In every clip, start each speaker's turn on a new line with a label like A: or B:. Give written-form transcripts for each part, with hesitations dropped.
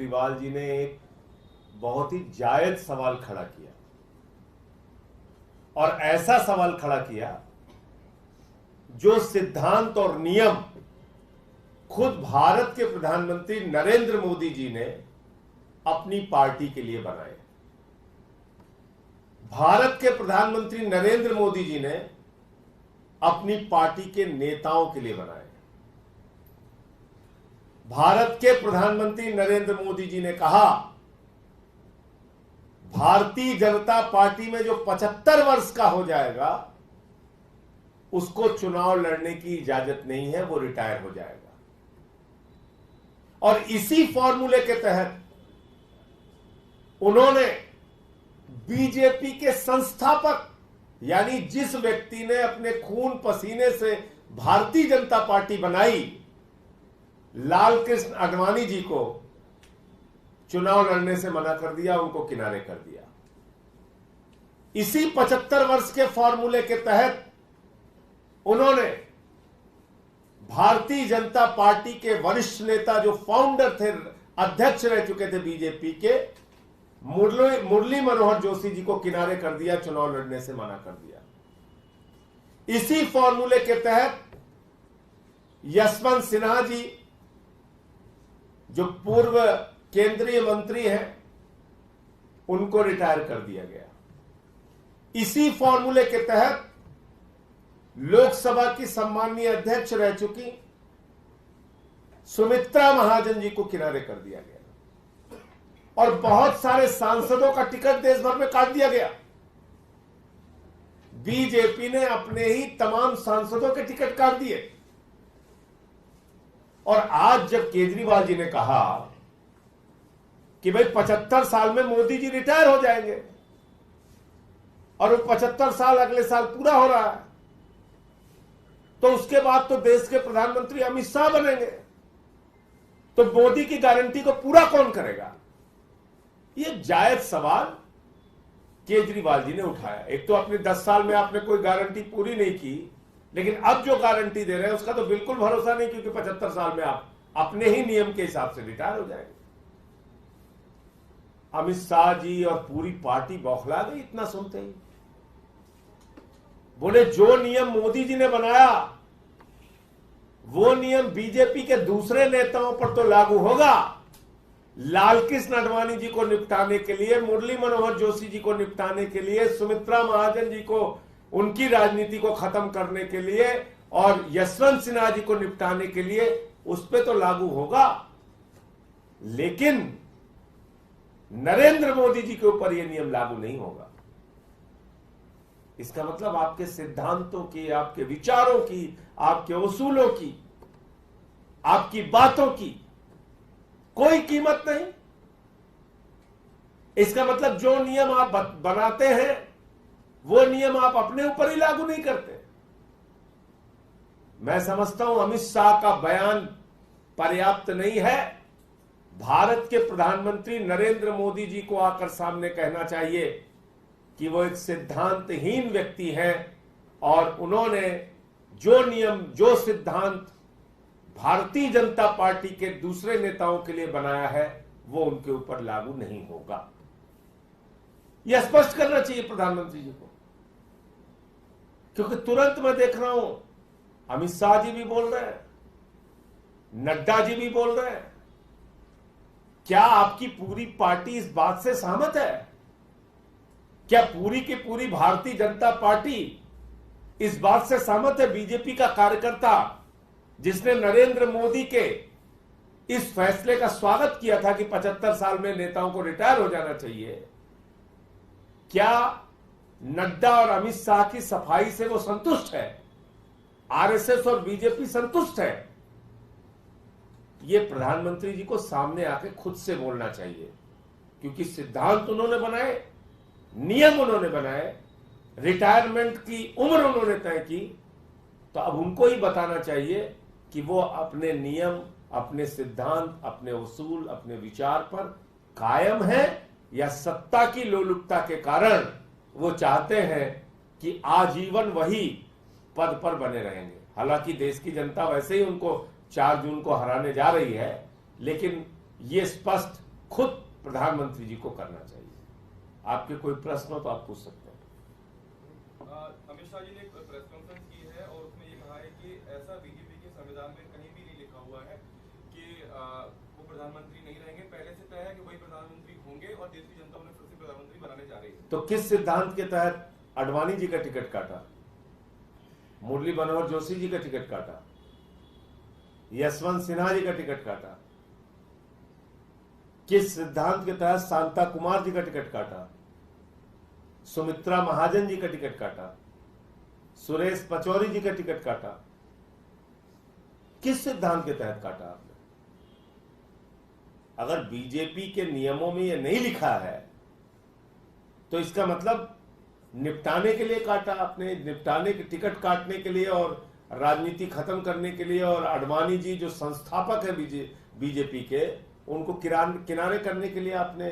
A: केजरीवाल जी ने एक बहुत ही जायज सवाल खड़ा किया, और ऐसा सवाल खड़ा किया जो सिद्धांत और नियम खुद भारत के प्रधानमंत्री नरेंद्र मोदी जी ने अपनी पार्टी के लिए बनाए। भारत के प्रधानमंत्री नरेंद्र मोदी जी ने अपनी पार्टी के नेताओं के लिए बनाए। भारत के प्रधानमंत्री नरेंद्र मोदी जी ने कहा, भारतीय जनता पार्टी में जो 75 वर्ष का हो जाएगा उसको चुनाव लड़ने की इजाजत नहीं है, वो रिटायर हो जाएगा। और इसी फॉर्मूले के तहत उन्होंने बीजेपी के संस्थापक, यानी जिस व्यक्ति ने अपने खून पसीने से भारतीय जनता पार्टी बनाई, लाल कृष्ण आडवाणी जी को चुनाव लड़ने से मना कर दिया, उनको किनारे कर दिया। इसी 75 वर्ष के फॉर्मूले के तहत उन्होंने भारतीय जनता पार्टी के वरिष्ठ नेता, जो फाउंडर थे, अध्यक्ष रह चुके थे बीजेपी के, मुरली मनोहर जोशी जी को किनारे कर दिया, चुनाव लड़ने से मना कर दिया। इसी फॉर्मूले के तहत यशवंत सिन्हा जी, जो पूर्व केंद्रीय मंत्री हैं, उनको रिटायर कर दिया गया। इसी फॉर्मूले के तहत लोकसभा की सम्माननीय अध्यक्ष रह चुकी सुमित्रा महाजन जी को किनारे कर दिया गया, और बहुत सारे सांसदों का टिकट देश भर में काट दिया गया। बीजेपी ने अपने ही तमाम सांसदों के टिकट काट दिए। और आज जब केजरीवाल जी ने कहा कि भाई 75 साल में मोदी जी रिटायर हो जाएंगे, और वो 75 साल अगले साल पूरा हो रहा है, तो उसके बाद तो देश के प्रधानमंत्री अमित शाह बनेंगे, तो मोदी की गारंटी को पूरा कौन करेगा? ये जायज सवाल केजरीवाल जी ने उठाया। एक तो अपने 10 साल में आपने कोई गारंटी पूरी नहीं की, लेकिन अब जो गारंटी दे रहे हैं उसका तो बिल्कुल भरोसा नहीं, क्योंकि 75 साल में आप अपने ही नियम के हिसाब से रिटायर हो जाएंगे। अमित शाह जी और पूरी पार्टी बौखला गई इतना सुनते ही। बोले जो नियम मोदी जी ने बनाया वो नियम बीजेपी के दूसरे नेताओं पर तो लागू होगा। लाल कृष्ण आडवाणी जी को निपटाने के लिए, मुरली मनोहर जोशी जी को निपटाने के लिए, सुमित्रा महाजन जी को उनकी राजनीति को खत्म करने के लिए, और यशवंत सिन्हा जी को निपटाने के लिए उस पर तो लागू होगा, लेकिन नरेंद्र मोदी जी के ऊपर यह नियम लागू नहीं होगा। इसका मतलब आपके सिद्धांतों की, आपके विचारों की, आपके उसूलों की, आपकी बातों की कोई कीमत नहीं। इसका मतलब जो नियम आप बनाते हैं वो नियम आप अपने ऊपर ही लागू नहीं करते। मैं समझता हूं अमित शाह का बयान पर्याप्त नहीं है। भारत के प्रधानमंत्री नरेंद्र मोदी जी को आकर सामने कहना चाहिए कि वो एक सिद्धांतहीन व्यक्ति हैं, और उन्होंने जो नियम, जो सिद्धांत भारतीय जनता पार्टी के दूसरे नेताओं के लिए बनाया है वो उनके ऊपर लागू नहीं होगा। यह स्पष्ट करना चाहिए प्रधानमंत्री जी को, क्योंकि तुरंत मैं देख रहा हूं अमित शाह जी भी बोल रहे हैं, नड्डा जी भी बोल रहे हैं। क्या आपकी पूरी पार्टी इस बात से सहमत है? क्या पूरी की पूरी भारतीय जनता पार्टी इस बात से सहमत है? बीजेपी का कार्यकर्ता जिसने नरेंद्र मोदी के इस फैसले का स्वागत किया था कि 75 साल में नेताओं को रिटायर हो जाना चाहिए, क्या नड्डा और अमित शाह की सफाई से वो संतुष्ट है? आरएसएस और बीजेपी संतुष्ट है? ये प्रधानमंत्री जी को सामने आके खुद से बोलना चाहिए, क्योंकि सिद्धांत उन्होंने बनाए, नियम उन्होंने बनाए, रिटायरमेंट की उम्र उन्होंने तय की, तो अब उनको ही बताना चाहिए कि वो अपने नियम, अपने सिद्धांत, अपने उसूल, अपने विचार पर कायम है, या सत्ता की लोलुपता के कारण वो चाहते हैं कि आजीवन वही पद पर बने रहेंगे। हालांकि देश की जनता वैसे ही उनको 4 जून को हराने जा रही है, लेकिन ये स्पष्ट खुद प्रधानमंत्री जी को करना चाहिए। आपके कोई प्रश्न हो तो आप पूछ सकते हैं।
B: अमित शाह जी ने एक प्रेस कॉन्फ्रेंस की है और उसमें ये कहा है कि ऐसा बीजेपी के संविधान में कहीं भी नहीं लिखा हुआ है कि वो प्रधानमंत्री नहीं रहेंगे। पहले से तय है कि वही प्रधानमंत्री होंगे और देश की जनता उन्हें फिर से प्रधानमंत्री बनाने जा रही है।
A: तो किस सिद्धांत के तहत आडवाणी जी का टिकट काटा, मुरली मनोहर जोशी जी का टिकट काटा, यशवंत सिन्हा जी का टिकट काटा? किस सिद्धांत के तहत शांता कुमार जी का टिकट काटा, सुमित्रा महाजन जी का टिकट काटा, सुरेश पचौरी जी का टिकट काटा? किस सिद्धांत के तहत काटा आपने? अगर बीजेपी के नियमों में यह नहीं लिखा है तो इसका मतलब निपटाने के लिए काटा आपने, निपटाने के टिकट काटने के लिए और राजनीति खत्म करने के लिए, और आडवाणी जी जो संस्थापक है बीजेपी के, उनको किनारे करने के लिए आपने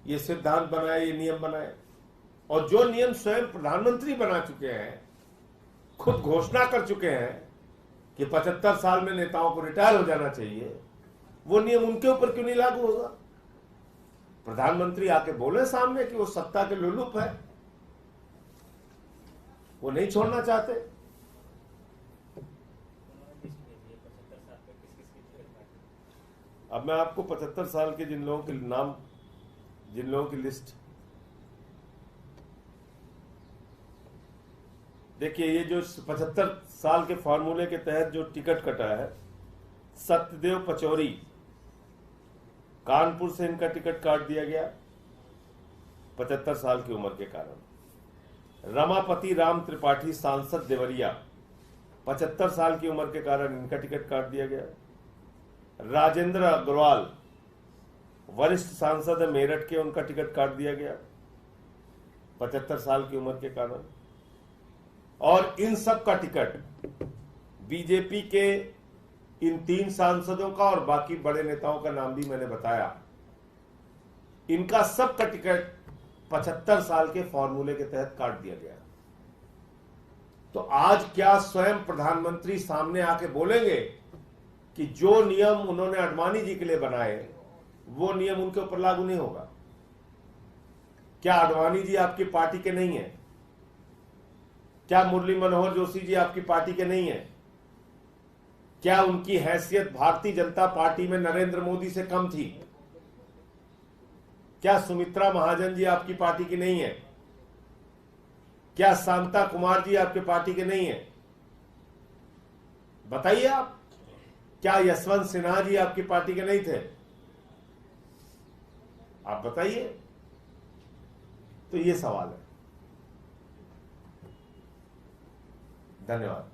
A: ये सिद्धांत बनाए, ये नियम बनाए। और जो नियम स्वयं प्रधानमंत्री बना चुके हैं, खुद घोषणा कर चुके हैं कि 75 साल में नेताओं को रिटायर हो जाना चाहिए, वो नियम उनके ऊपर क्यों नहीं लागू होगा? प्रधानमंत्री आके बोले सामने कि वो सत्ता के लुलुप है, वो नहीं छोड़ना चाहते। अब मैं आपको 75 साल के जिन लोगों के नाम, जिन लोगों की लिस्ट, देखिए ये जो 75 साल के फॉर्मूले के तहत जो टिकट कटा है, सत्यदेव पचौरी, कानपुर से इनका टिकट काट दिया गया 75 साल की उम्र के कारण। रमापति राम त्रिपाठी सांसद देवरिया, 75 साल की उम्र के कारण इनका टिकट काट दिया गया। राजेंद्र अग्रवाल, वरिष्ठ सांसद है मेरठ के, उनका टिकट काट दिया गया 75 साल की उम्र के कारण। और इन सब का टिकट बीजेपी के इन 3 सांसदों का और बाकी बड़े नेताओं का नाम भी मैंने बताया, इनका सब का टिकट 75 साल के फॉर्मूले के तहत काट दिया गया। तो आज क्या स्वयं प्रधानमंत्री सामने आके बोलेंगे कि जो नियम उन्होंने आडवाणी जी के लिए बनाए वो नियम उनके ऊपर लागू नहीं होगा? क्या आडवाणी जी आपकी पार्टी के नहीं है? क्या मुरली मनोहर जोशी जी आपकी पार्टी के नहीं है? क्या उनकी हैसियत भारतीय जनता पार्टी में नरेंद्र मोदी से कम थी? क्या सुमित्रा महाजन जी आपकी पार्टी की नहीं है? क्या शांता कुमार जी आपके पार्टी के नहीं है? बताइए आप। क्या यशवंत सिन्हा जी आपकी पार्टी के नहीं थे? आप बताइए। तो ये सवाल है। धन्यवाद।